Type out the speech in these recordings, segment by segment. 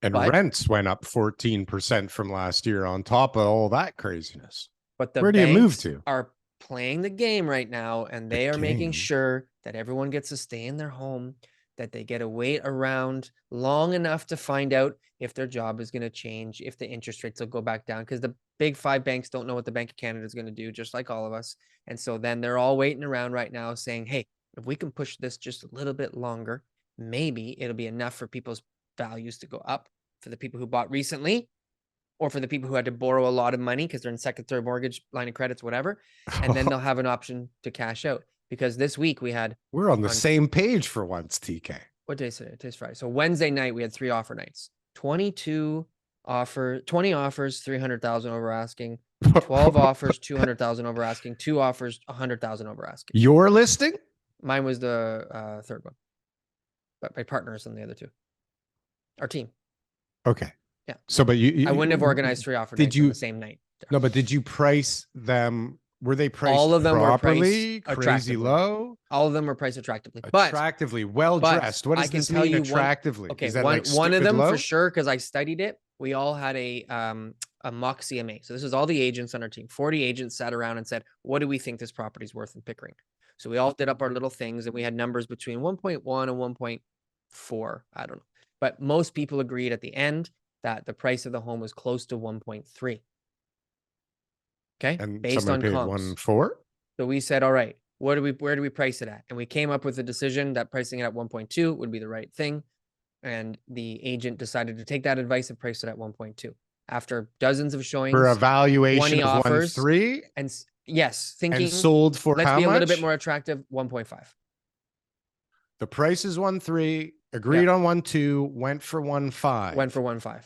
And rents went up 14% from last year on top of all that craziness. But the where do you move banks to? are playing the game right now, and they are making sure that everyone gets to stay in their home, that they get to wait around long enough to find out if their job is going to change, if the interest rates will go back down, because the big five banks don't know what the Bank of Canada is going to do, just like all of us. And so then they're all waiting around right now saying, hey, if we can push this just a little bit longer, maybe it'll be enough for people's values to go up for the people who bought recently, or for the people who had to borrow a lot of money because they're in second, third mortgage, line of credits, whatever. And then they'll have an option to cash out. Because this week we had... We're on the same page for once, TK. What day is it? Today's Friday. So Wednesday night, we had 3 offer nights. 20 offers, 300,000 over asking. 12 offers, 200,000 over asking. 2 offers, 100,000 over asking. Your listing? Mine was the third one. But my partners on the other 2. Our team. Okay. Yeah. So, but I wouldn't have organized 3 offer nights on the same night. No, but did you price them? Were they priced all of them properly? Were priced crazy low? All of them were priced attractively. Attractively, well dressed. What does this mean? Attractively. Okay, one of them for sure, because I studied it. We all had a mock CMA. So this is all the agents on our team. 40 agents sat around and said, what do we think this property is worth in Pickering? So we all did up our little things, and we had numbers between 1.1 and 1.4. I don't know. But most people agreed at the end that the price of the home was close to 1.3. Okay, and based on comps. 1.4. So we said, all right, where do we price it at? And we came up with a decision that pricing it at 1.2 would be the right thing. And the agent decided to take that advice and price it at 1.2 after dozens of showings for a valuation 20 of offers, 1.3. And yes, thinking and sold for let's how be a much? little bit more attractive, 1.5. The price is 1.3. Agreed on 1.2. Went for 1.5. Went for 1.5.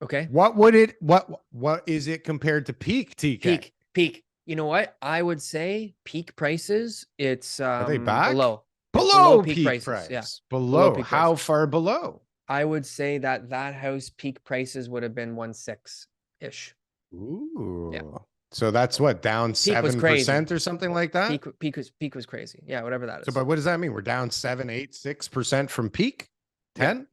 Okay. What is it compared to peak, TK? Peak. You know what? I would say peak prices. It's Are they back? Below peak prices. price. Yeah. Below. Peak How prices. far below? I would say that house peak prices would have been 1.6-ish. Ooh. Yeah. So that's what, down 7% or something like that? Peak was crazy. Yeah, whatever that is. So, but what does that mean? We're down 7, 8, 6% from peak? 10?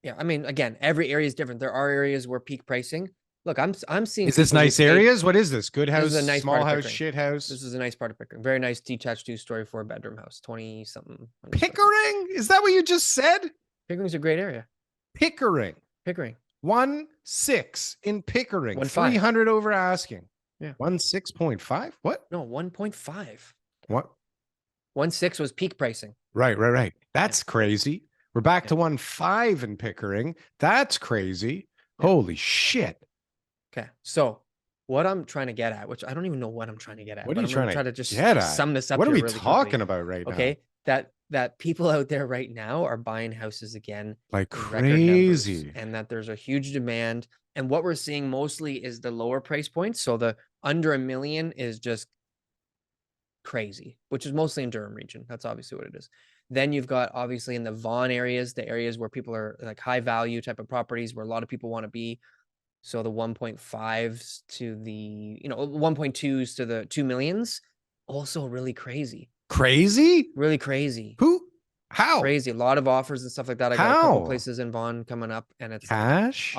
Yeah, I mean, again, every area is different. There are areas where peak pricing. Look, I'm seeing. Is this nice areas? What is this? Good house, this is a nice small house, shit house. This is a nice part of Pickering. Very nice detached 2-story 4-bedroom house. 20-something. Pickering? Is that what you just said? Pickering's a great area. Pickering. 1.6 in Pickering. 1.5. 300 over asking. Yeah. 1.6.5. What? No, 1.5. What? 1.6 was peak pricing. Right. That's crazy. We're back to 1.5 in Pickering. That's crazy. Yeah. Holy shit. Okay. So what I'm trying to get at, which I don't even know what I'm trying to get at. What are you trying to try to just get at? Sum this up. What are we really talking quickly. about right now? Okay. That people out there right now are buying houses again like crazy, and that there's a huge demand. And what we're seeing mostly is the lower price points. So the under $1 million is just crazy, which is mostly in Durham region. That's obviously what it is. Then you've got obviously in the Vaughan areas, the areas where people are like high value type of properties where a lot of people want to be. So the 1.5s to the, 1.2s to the 2 millions, also really crazy. Really crazy. Who? How? Crazy. A lot of offers and stuff like that. I got a couple places in Vaughan coming up, and it's cash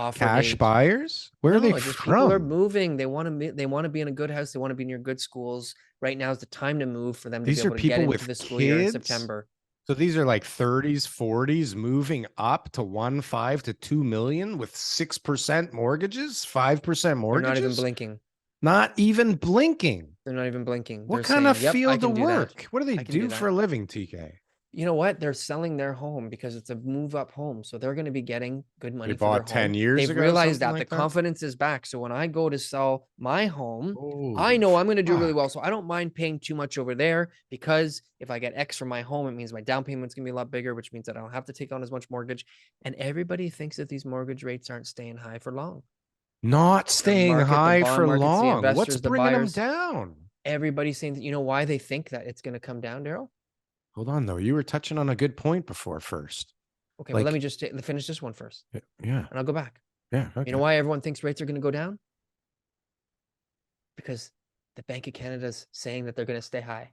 buyers. Where are they from? People are moving. They want to be in a good house. They want to be near good schools. Right now is the time to move for them to be able to get into the school year in September. So these are like 30s, 40s moving up to 1.5 to 2 million with 6% mortgages, 5% mortgages. They're not even blinking. Not even blinking. They're not even blinking. What kind of field of work? What do they do for a living, TK? You know what? They're selling their home because it's a move-up home. So they're going to be getting good money for their home. They bought 10 years ago. They've realized that the confidence is back. So when I go to sell my home, I know I'm going to do really well. So I don't mind paying too much over there, because if I get X for my home, it means my down payment's going to be a lot bigger, which means that I don't have to take on as much mortgage. And everybody thinks that these mortgage rates aren't staying high for long. Not staying high for long. What's bringing them down? Everybody's saying that, you know why they think that it's going to come down, Darryl? Hold on, though. You were touching on a good point before first. Okay, well, let me just finish this one first. Yeah. And I'll go back. Yeah. Okay. You know why everyone thinks rates are going to go down? Because the Bank of Canada's saying that they're going to stay high.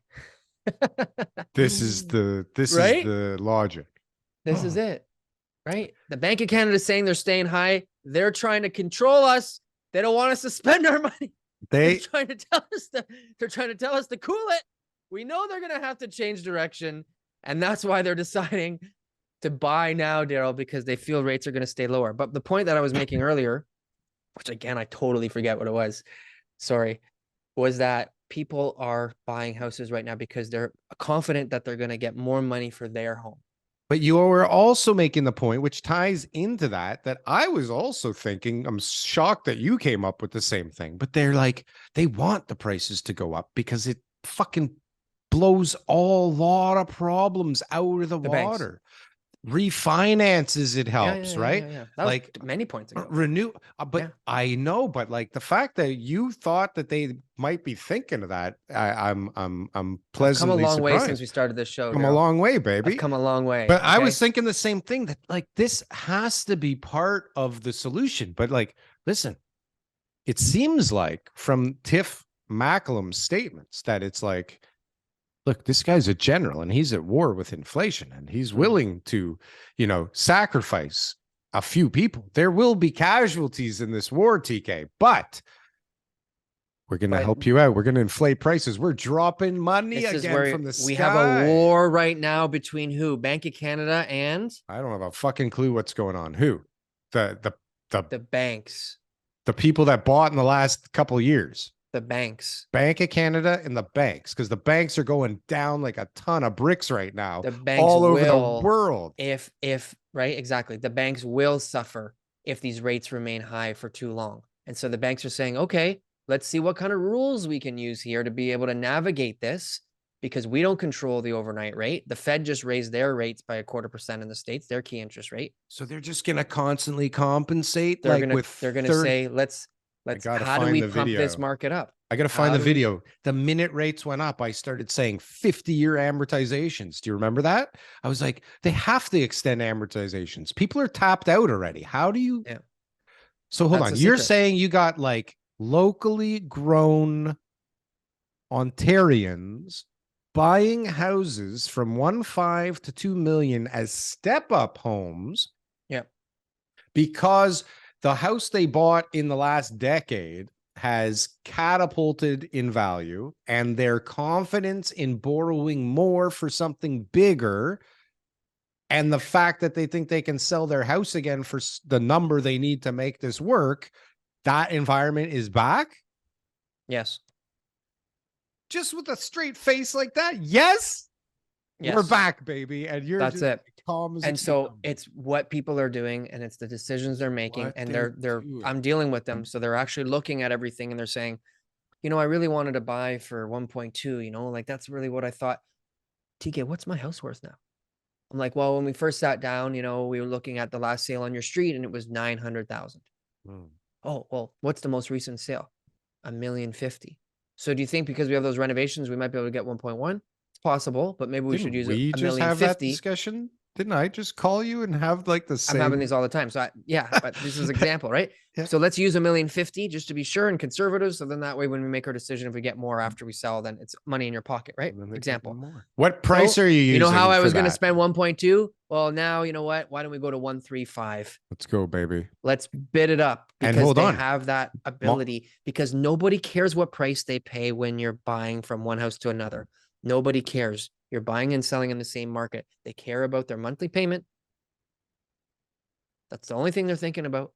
This is the logic. This is it. Right? The Bank of Canada is saying they're staying high. They're trying to control us. They don't want us to spend our money. They're trying to tell us to cool it. We know they're gonna have to change direction, and that's why they're deciding to buy now, Darryl, because they feel rates are gonna stay lower. But the point that I was making earlier, which again I totally forget what it was, sorry, was that people are buying houses right now because they're confident that they're gonna get more money for their home. But you were also making the point, which ties into that I was also thinking, I'm shocked that you came up with the same thing, but they're like, they want the prices to go up because it fucking blows a lot of problems out of the water. Refinances, it helps, right? That was like many points ago. Renew, but I know, but like the fact that you thought that they might be thinking of that, I'm pleasantly come a long way surprised. since we started this show. Come a long way, baby. I've come a long way. But I was thinking the same thing, that like this has to be part of the solution. But like, listen, it seems like from Tiff Macklem's statements that it's like, look, this guy's a general and he's at war with inflation and he's willing to, you know, sacrifice a few people. There will be casualties in this war, TK, but we're going to help you out. We're going to inflate prices. We're dropping money again from the sky. We have a war right now between who? Bank of Canada and? I don't have a fucking clue what's going on. Who? The banks. The people that bought in the last couple of years. The banks. Bank of Canada and the banks, because the banks are going down like a ton of bricks right now. The banks all over the world. If right, exactly. The banks will suffer if these rates remain high for too long. And so the banks are saying, okay, let's see what kind of rules we can use here to be able to navigate this, because we don't control the overnight rate. The Fed just raised their rates by 0.25% in the States, their key interest rate. So they're just going to constantly compensate. They're going to say, let's how do we pump this market up? I got to find the video. The minute rates went up, I started saying 50-year amortizations. Do you remember that? I was like, they have to extend amortizations. People are tapped out already. How do you? Yeah. So hold on. You're saying you got like locally grown Ontarians buying houses from 1.5 to 2 million as step-up homes. Yeah. Because the house they bought in the last decade has catapulted in value, and their confidence in borrowing more for something bigger, and the fact that they think they can sell their house again for the number they need to make this work, that environment is back? Yes. Just with a straight face like that? Yes. We're back, baby. And you're that's it. Calm as and so it's what people are doing, and it's the decisions they're making, and they're I'm dealing with them. So they're actually looking at everything and they're saying, you know, I really wanted to buy for 1.2, you know, like that's really what I thought. TK, what's my house worth now? I'm like, well, when we first sat down, you know, we were looking at the last sale on your street and it was 900,000. Oh, well, what's the most recent sale? $1,050,000. So do you think because we have those renovations, we might be able to get 1.1? It's possible, but maybe we should use we just have that discussion. Didn't I just call you and have like the same? I'm having these all the time. So but this is an example, right? So let's use $1,050,000 just to be sure and conservative. So then that way, when we make our decision, if we get more after we sell, then it's money in your pocket, right? Example. What price are you using? You know how I was going to spend 1.2? Well, now you know what? Why don't we go to 135? Let's go, baby. Let's bid it up, because they have that ability, because nobody cares what price they pay when you're buying from one house to another. Nobody cares. You're buying and selling in the same market. They care about their monthly payment. That's the only thing they're thinking about.